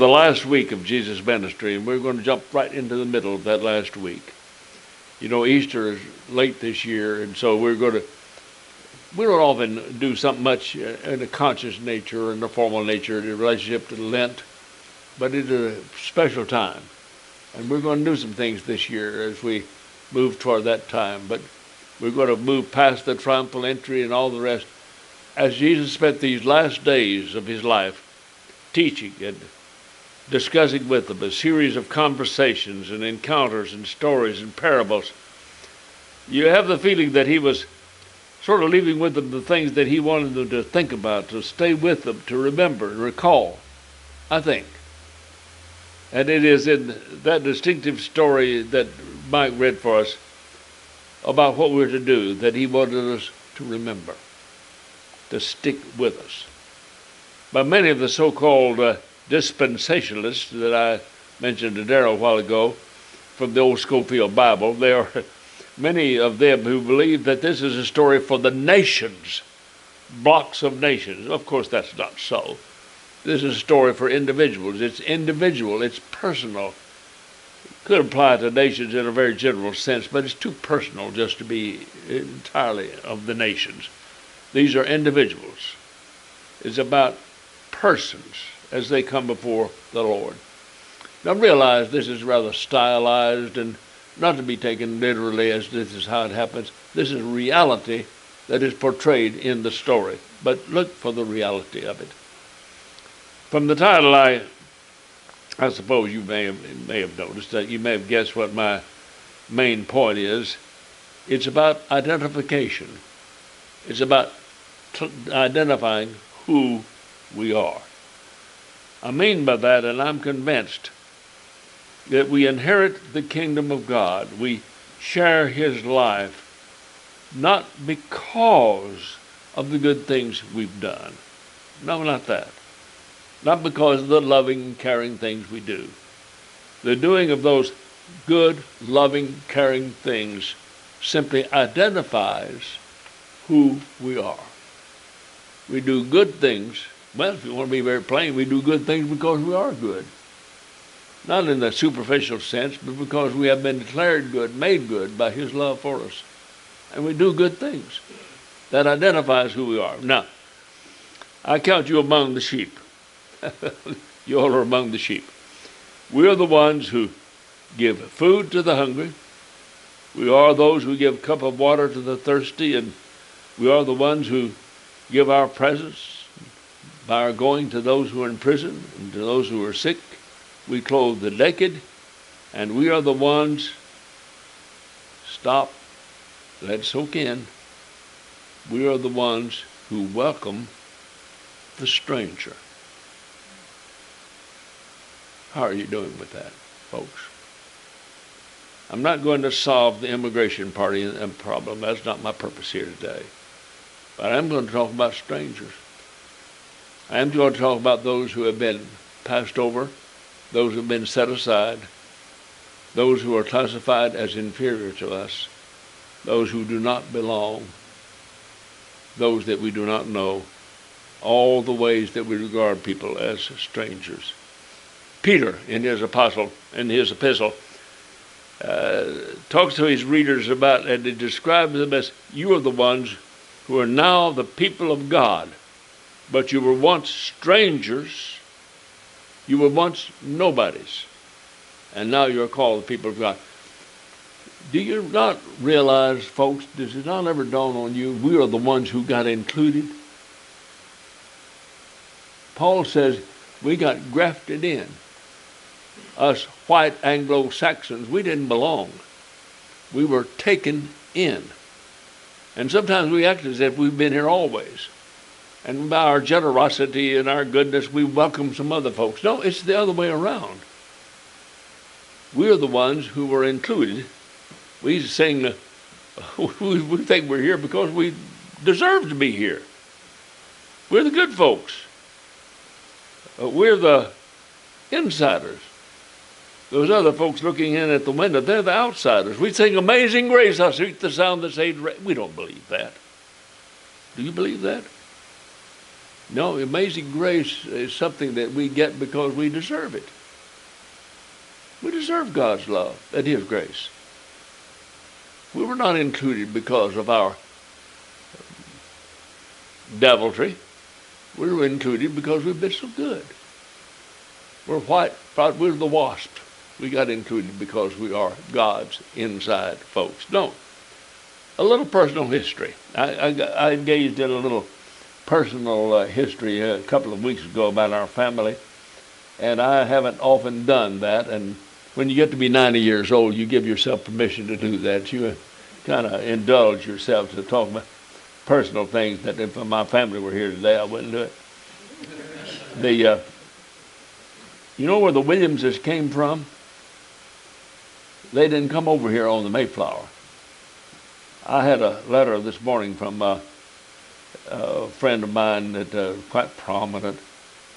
the last week of Jesus' ministry, and we're going to jump right into the middle of that last week. You know, Easter is late this year, and so we don't often do something much in a conscious nature or in a formal nature in relationship to Lent, but it's a special time. And we're going to do some things this year as we move toward that time, but we're going to move past the triumphal entry and all the rest. As Jesus spent these last days of his life teaching and discussing with them a series of conversations and encounters and stories and parables, you have the feeling that he was sort of leaving with them the things that he wanted them to think about, to stay with them, to remember and recall, I think. And it is in that distinctive story that Mike read for us about what we're to do that he wanted us to remember, to stick with us. By many of the so-called dispensationalists that I mentioned to Darrell a while ago from the old Schofield Bible, there are many of them who believe that this is a story for the nations, blocks of nations. Of course, that's not so. This is a story for individuals. It's individual, it's personal. It could apply to nations in a very general sense, but it's too personal just to be entirely of the nations. These are individuals. It's about persons as they come before the Lord. Now realize this is rather stylized and not to be taken literally as this is how it happens. This is reality that is portrayed in the story. But look for the reality of it. From the title, I suppose you may have noticed that you may have guessed what my main point is. It's about identification. It's about identifying who we are. I mean by that, and I'm convinced, that we inherit the kingdom of God. We share his life, not because of the good things we've done. No, not that. Not because of the loving, caring things we do. The doing of those good, loving, caring things simply identifies who we are. We do good things. Well, if you want to be very plain, we do good things because we are good. Not in the superficial sense, but because we have been declared good, made good by his love for us. And we do good things. That identifies who we are. Now, I count you among the sheep. You all are among the sheep. We are the ones who give food to the hungry. We are those who give a cup of water to the thirsty, and we are the ones who give our presence by our going to those who are in prison and to those who are sick. We clothe the naked, and we are the ones, stop, let it soak in, we are the ones who welcome the stranger. How are you doing with that, folks? I'm not going to solve the immigration party problem. That's not my purpose here today. But I'm going to talk about strangers. I am going to talk about those who have been passed over, those who have been set aside, those who are classified as inferior to us, those who do not belong, those that we do not know, all the ways that we regard people as strangers. Peter, in his epistle, talks to his readers about, and he describes them as, you are the ones who are now the people of God, but you were once strangers, you were once nobodies, and now you're called the people of God. Do you not realize, folks, does it not ever dawn on you, we are the ones who got included? Paul says we got grafted in. Us white Anglo-Saxons, we didn't belong. We were taken in. And sometimes we act as if we've been here always. And by our generosity and our goodness, we welcome some other folks. No, it's the other way around. We're the ones who were included. We sing, we think we're here because we deserve to be here. We're the good folks. We're the insiders. Those other folks looking in at the window, they're the outsiders. We sing Amazing Grace, how sweet the sound that saved. We don't believe that. Do you believe that? No, amazing grace is something that we get because we deserve it. We deserve God's love and His grace. We were not included because of our deviltry. We were included because we've been so good. We're white, we're the wasp. We got included because we are God's inside folks. No, a little personal history. I engaged in a little personal history a couple of weeks ago about our family, and I haven't often done that. And when you get to be 90 years old, you give yourself permission to do that. You kind of indulge yourself to talk about personal things that if my family were here today, I wouldn't do it. You know where the Williamses came from? They didn't come over here on the Mayflower. I had a letter this morning from a friend of mine that quite prominent,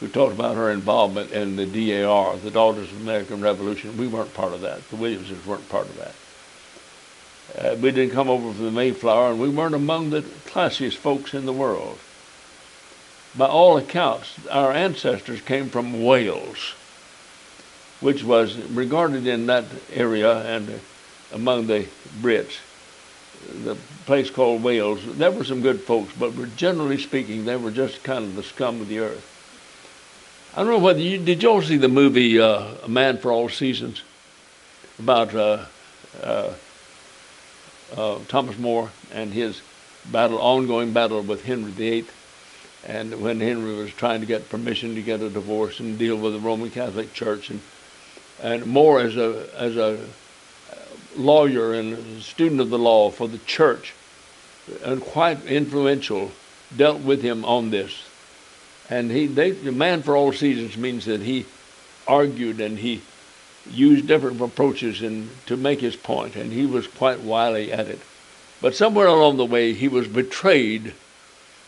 who talked about her involvement in the DAR, the Daughters of the American Revolution. We weren't part of that. The Williamses weren't part of that. We didn't come over from the Mayflower, and we weren't among the classiest folks in the world. By all accounts, our ancestors came from Wales, which was regarded in that area and among the Brits, the place called Wales. There were some good folks, but generally speaking, they were just kind of the scum of the earth. I don't know whether did you all see the movie A Man for All Seasons about Thomas More and his ongoing battle with Henry VIII, and when Henry was trying to get permission to get a divorce and deal with the Roman Catholic Church, and More as a lawyer and a student of the law for the church, and quite influential, dealt with him on this. And the Man for All Seasons means that he argued and he used different approaches to make his point, and he was quite wily at it. But somewhere along the way, he was betrayed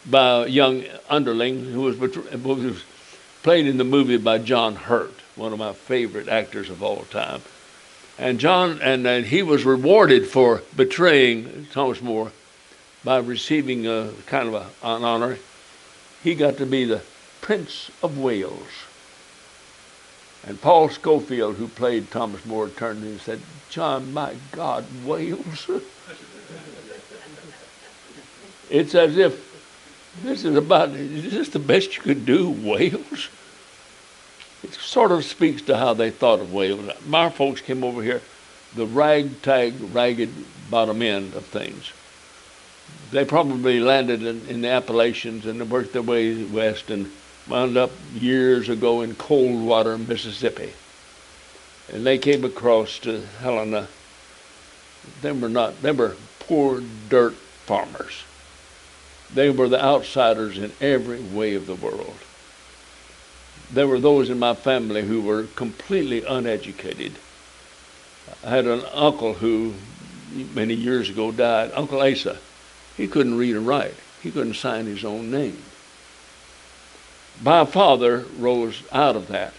by a young underling who was played in the movie by John Hurt, one of my favorite actors of all time. And he was rewarded for betraying Thomas More by receiving a kind of an honor. He got to be the Prince of Wales. And Paul Schofield, who played Thomas More, turned to him and said, "John, my God, Wales?" It's as if is this the best you could do, Wales? It sort of speaks to how they thought of Wales. My folks came over here, the ragtag, ragged bottom end of things. They probably landed in the Appalachians and worked their way west and wound up years ago in Coldwater, Mississippi. And they came across to Helena. They were poor dirt farmers. They were the outsiders in every way of the world. There were those in my family who were completely uneducated. I had an uncle who many years ago died, Uncle Asa. He couldn't read or write. He couldn't sign his own name. My father rose out of that,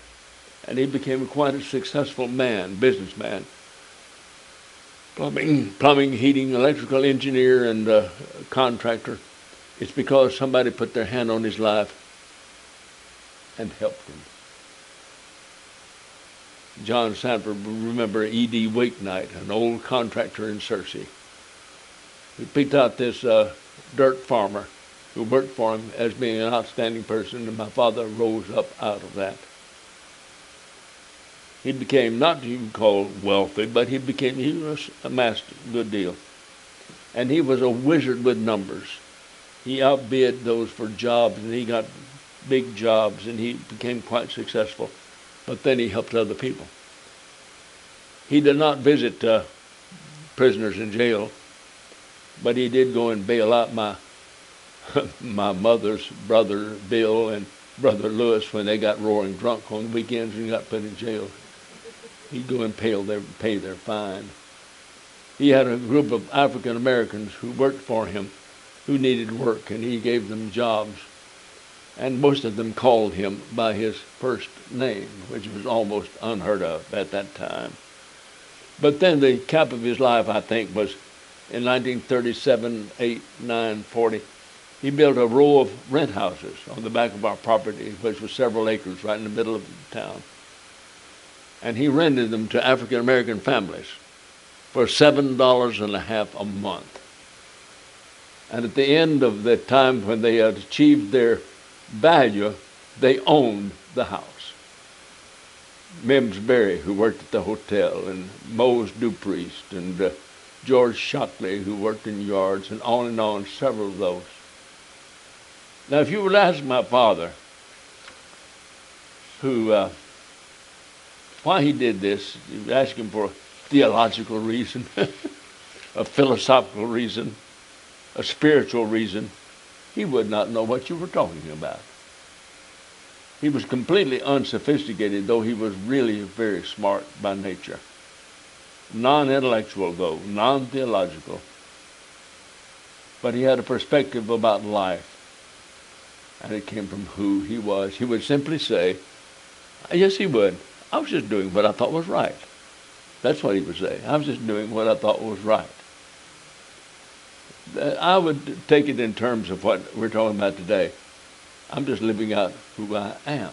and he became quite a successful man, businessman. Plumbing, heating, electrical engineer, and contractor. It's because somebody put their hand on his life and helped him. John Sanford will remember E.D. Wakennight, an old contractor in Searcy. He picked out this dirt farmer who worked for him as being an outstanding person, and my father rose up out of that. He became, not even called wealthy, but he amassed a good deal. And he was a wizard with numbers. He outbid those for jobs, and he got big jobs, and he became quite successful. But then he helped other people. He did not visit prisoners in jail, but he did go and bail out my mother's brother Bill and brother Lewis when they got roaring drunk on the weekends and got put in jail. He'd go and pay their fine. He had a group of African Americans who worked for him, who needed work, and he gave them jobs. And most of them called him by his first name, which was almost unheard of at that time. But then the cap of his life, I think, was in 1937, 8, 9, 40. He built a row of rent houses on the back of our property, which was several acres right in the middle of the town. And he rented them to African American families for $7.50 a month. And at the end of the time when they had achieved their value, they owned the house. Mims Berry, who worked at the hotel, and Mose Dupriest, and George Shockley, who worked in yards, and on, several of those. Now, if you would ask my father why he did this, you would ask him for a theological reason, a philosophical reason, a spiritual reason, he would not know what you were talking about. He was completely unsophisticated, though he was really very smart by nature. Non-intellectual, though, non-theological. But he had a perspective about life. And it came from who he was. He would simply say, yes, he would, I was just doing what I thought was right. That's what he would say. I was just doing what I thought was right. I would take it in terms of what we're talking about today. I'm just living out who I am.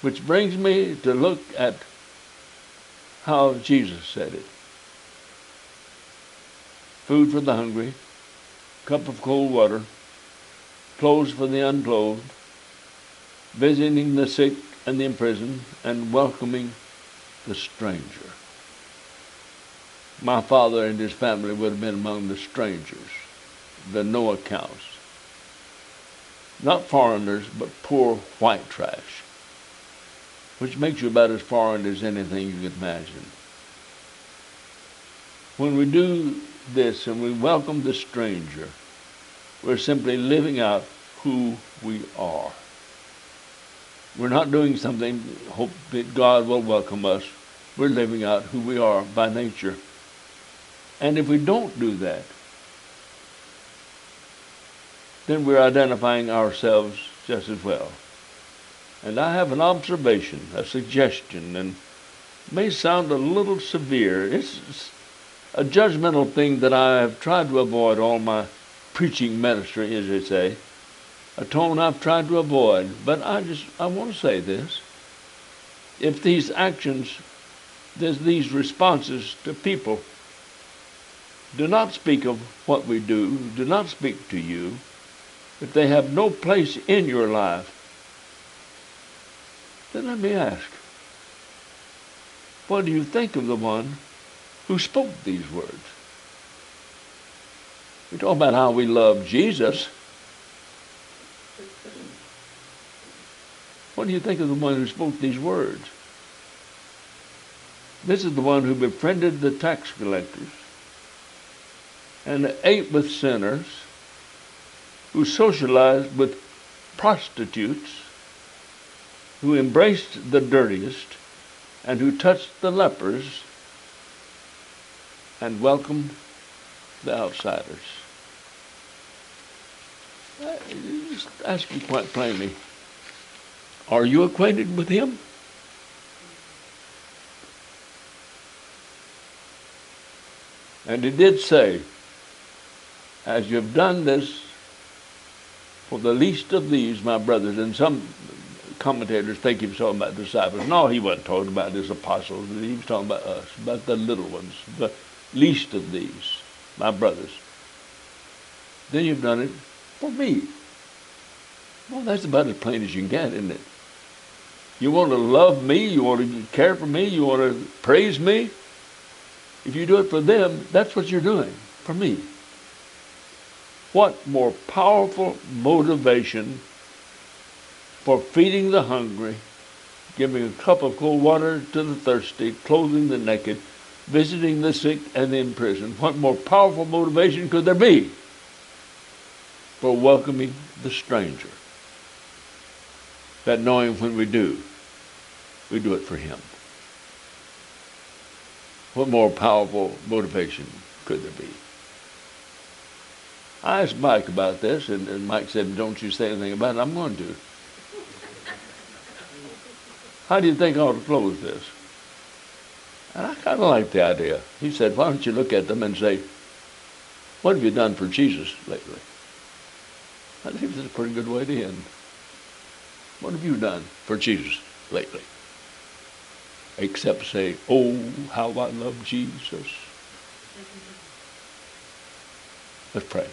Which brings me to look at how Jesus said it. Food for the hungry, cup of cold water, clothes for the unclothed, visiting the sick and the imprisoned, and welcoming the stranger. My father and his family would have been among the strangers, the no-accounts. Not foreigners, but poor white trash, which makes you about as foreign as anything you can imagine. When we do this and we welcome the stranger, we're simply living out who we are. We're not doing something, hope that God will welcome us. We're living out who we are by nature. And if we don't do that, then we're identifying ourselves just as well. And I have an observation, a suggestion, and it may sound a little severe. It's a judgmental thing that I have tried to avoid all my preaching ministry, as they say, a tone I've tried to avoid. But I want to say this. If these actions, these responses to people do not speak of what we do not speak to you, if they have no place in your life, then let me ask, what do you think of the one who spoke these words? We talk about how we love Jesus. What do you think of the one who spoke these words? This is the one who befriended the tax collectors and ate with sinners, who socialized with prostitutes, who embraced the dirtiest, and who touched the lepers and welcomed the outsiders. I just ask you quite plainly, are you acquainted with him? And he did say, as you've done this for the least of these, my brothers, and some commentators think he was talking about disciples. No, he wasn't talking about his apostles. He was talking about us, about the little ones, the least of these, my brothers. Then you've done it for me. Well, that's about as plain as you can get, isn't it? You want to love me, you want to care for me, you want to praise me. If you do it for them, that's what you're doing for me. What more powerful motivation for feeding the hungry, giving a cup of cold water to the thirsty, clothing the naked, visiting the sick and the imprisoned? What more powerful motivation could there be for welcoming the stranger? That knowing when we do it for him. What more powerful motivation could there be? I asked Mike about this, and Mike said, don't you say anything about it. I'm going to. How do you think I ought to close this? And I kind of like the idea. He said, why don't you look at them and say, what have you done for Jesus lately? I think this is a pretty good way to end. What have you done for Jesus lately? Except say, oh, how I love Jesus. Let's pray.